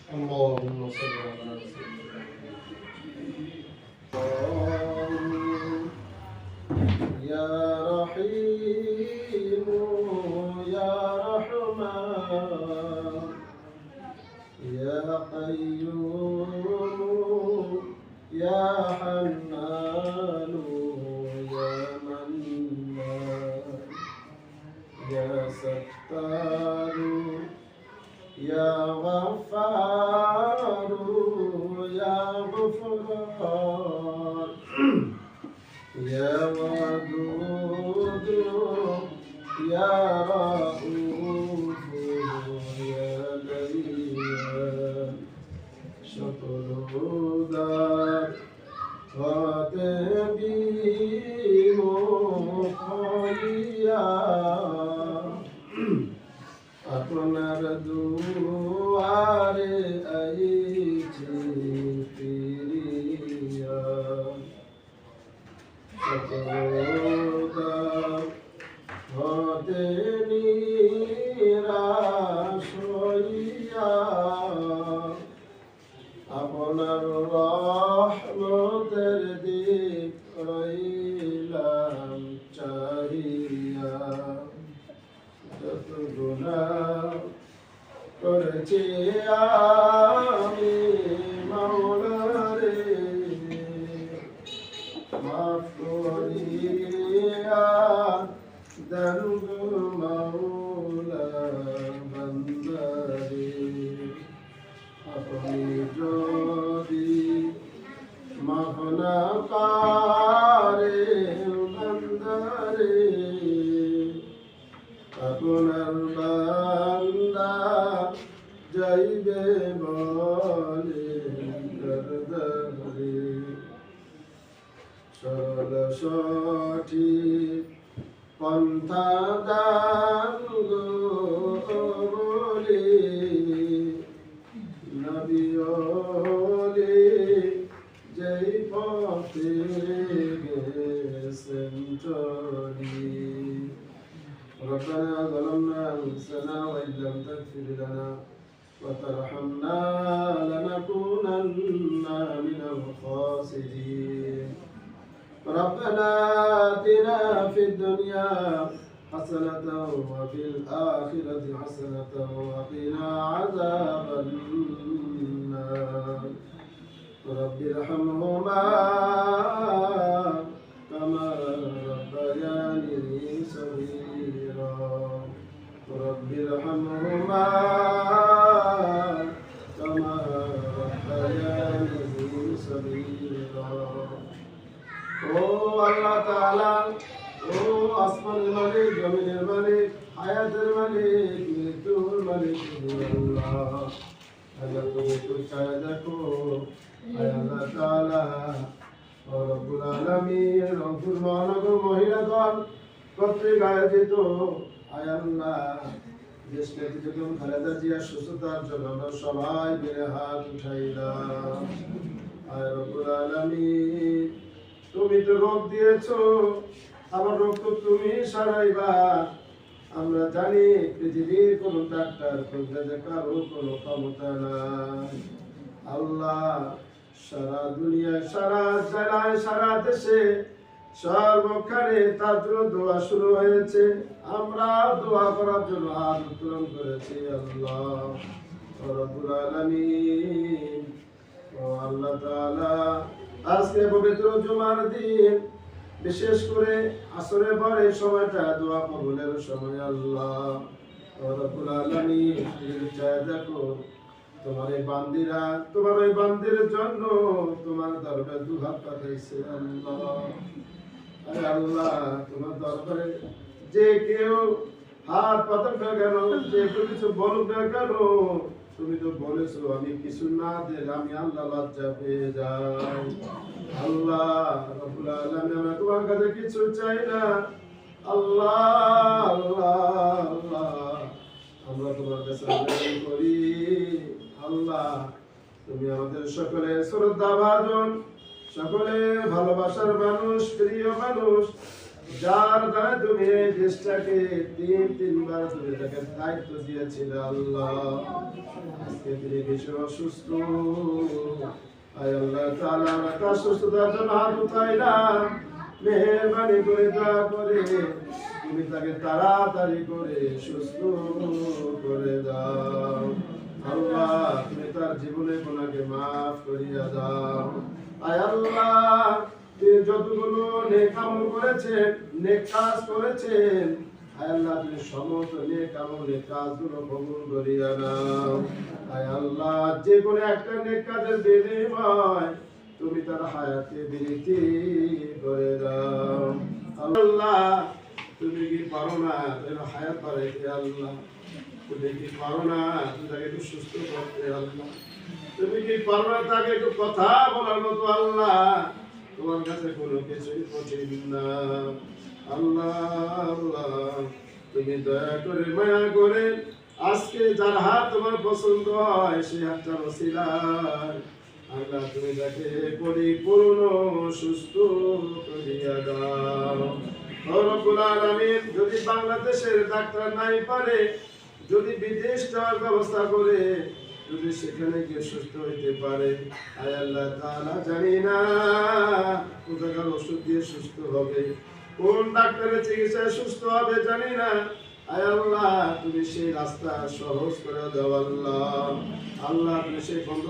اللهم صل على سيدنا يا رحيم يا رحمن يا قيوم يا حنان يا منان يا ستار يا غفار يا غفران يا ودود يا رؤوف يا ديان شكر دار وتبي مخيا আপনার দুয়ারে আইছি ফিরিয়া সকলতা হতে নিরাশ হইয়া আপনার রহমতের দিক রইলাম চাহিয়া যত গুনাহ করেছি আমি মাওলা রে মাফ করিয়া দেন গো মাওলা বান্দা রে আপনি যদি মাফ না করেন বান্দা রে আপনার বান্দা যাইবে বলে দরদারে সরল সঠিক পন্থা দান গো বলে নবী ওলি যেই পথে গেছেন চলি ربنا ظلمنا أنفسنا وإن لم تغفر لنا وترحمنا لنكونن من الخاسرين ربنا آتنا في الدنيا حسنة وفي الآخرة حسنة وقنا عذاب النار رب ارحمهما كما ربياني صغيرا رب ارحمهما كما ربياني صغيرا ও আল্লাহ তাআলা ও আসমানের মালিক জমিনের মালিক হায়াতের মালিক মৃত্যুর মালিক আল্লাহ আল্লাহ তুমি একটু চায় দেখো আল্লাহ তাআলা ও রব্বুল আলামিন রংপুর মহানগর মহিলা দল কর্তৃক আয়োজিত আল্লাহ দেশ নেত্রী বেগম খালেদা জিয়ার সুস্থতার জন্য আমরা সবাই মিলে হাত উঠাইলাম আয় রব্বুল আলামিন তুমি তো রোগ দিয়েছো আমার রোগ তো তুমি সারাইবা আমরা জানি পৃথিবীর কোন ডাক্তার খুঁজলে যে কারো কোনো ক্ষমতা নাই আল্লাহ সারা দুনিয়ায় সারা জেলায় সারা দেশে সর্বখানে তার জন্য দোয়া শুরু হয়েছে আমরা দোয়া করার জন্য হাত উত্তোলন করেছি আল্লাহ রব্বুল আলামিন ও আল্লাহ তাআলা আজকে পবিত্র জুমার দিন বিশেষ করে আসরের পরে সময়টা দোয়া কবুলের সময় আল্লাহ রব্বুল আলামিন চায় দেখো তোমার এই বান্দিরা তোমার ওই বান্দির জন্য তোমার দরবারে দুহাত পাঠাইছে আল্লাহ আরে আল্লাহ তোমার দরবারে যে কেউ হাত পাতার না কেন যে কেউ কিছু বলুক না কেন তুমি তো বলেছো আমি কিছু না দিলে আমি আল্লাহ লজ্জা পেয়ে যাই আল্লাহ রব্বুল আলামিন আমরা তোমার কাছে কিছু চাই না আল্লাহ আল্লাহ আল্লাহ আমরা তোমার কাছে আবেদন করি আল্লাহ তুমি আমাদের সকলের শ্রদ্ধা ভাজন সকলের ভালোবাসার মানুষ প্রিয় মানুষ যার দ্বারা তুমি এই দেশটাকে তিনবার তুমি তাকে দায়িত্ব দিয়েছিলে আল্লাহ, আজকে তিনি ভীষণ অসুস্থ। আয় আল্লাহ তাআলা, তার সুস্থতার জন্য হাত উঠাইলাম, মেহেরবানি করে দয়া করে তুমি তাকে তাড়াতাড়ি করে সুস্থ করে দাও আল্লাহ। তুমি তার জীবনে গুনাহকে মাফ করিয়া দাও। আয় আল্লাহ, তিনি যতগুলো নেক আমল করেছেন, নেক কাজ করেছেন, আয় আল্লাহ তুমি সমস্ত নেক আমল, নেক কাজগুলো কবুল করিয়া নাও। আয় আল্লাহ, যে কোনো একটা নেক কাজের বিনিময় তুমি তার হায়াতে বৃদ্ধি করে দাও আল্লাহ। তুমি কি পারো না হায়াত বাড়াইতে আল্লাহ? তুমি কি পারো না তুমি তাকে একটু সুস্থ করতে আল্লাহ? তুমি কি পারো না তাকে একটু কথা বলার মতো আল্লাহ? তোমার কাছে কোনো কিছুই কঠিন না আল্লাহ। আল্লাহ, তুমি দয়া করে মায়া করে আজকে যার হাত তোমার পছন্দ হয় সেই হাতটা ওসিলায় আল্লাহ তুমি তাকে পরিপূর্ণ সুস্থ করিয়া দাও রব্বুল আলামিন। যদি বাংলাদেশের ডাক্তার নাই পারে, যদি বিদেশ যাওয়ার ব্যবস্থা করে, যদি সেখানে গিয়ে সুস্থ হইতে পারে, আয় আল্লাহ তাআলা জানি না কোথাকার ওষুধ দিয়ে সুস্থ হবে, কোন ডাক্তারের চিকিৎসায় সুস্থ হবে জানি না। আয় আল্লাহ, তুমি সেই রাস্তা সহজ করে দাও আল্লাহ। আল্লাহ, তুমি সেই বন্ধ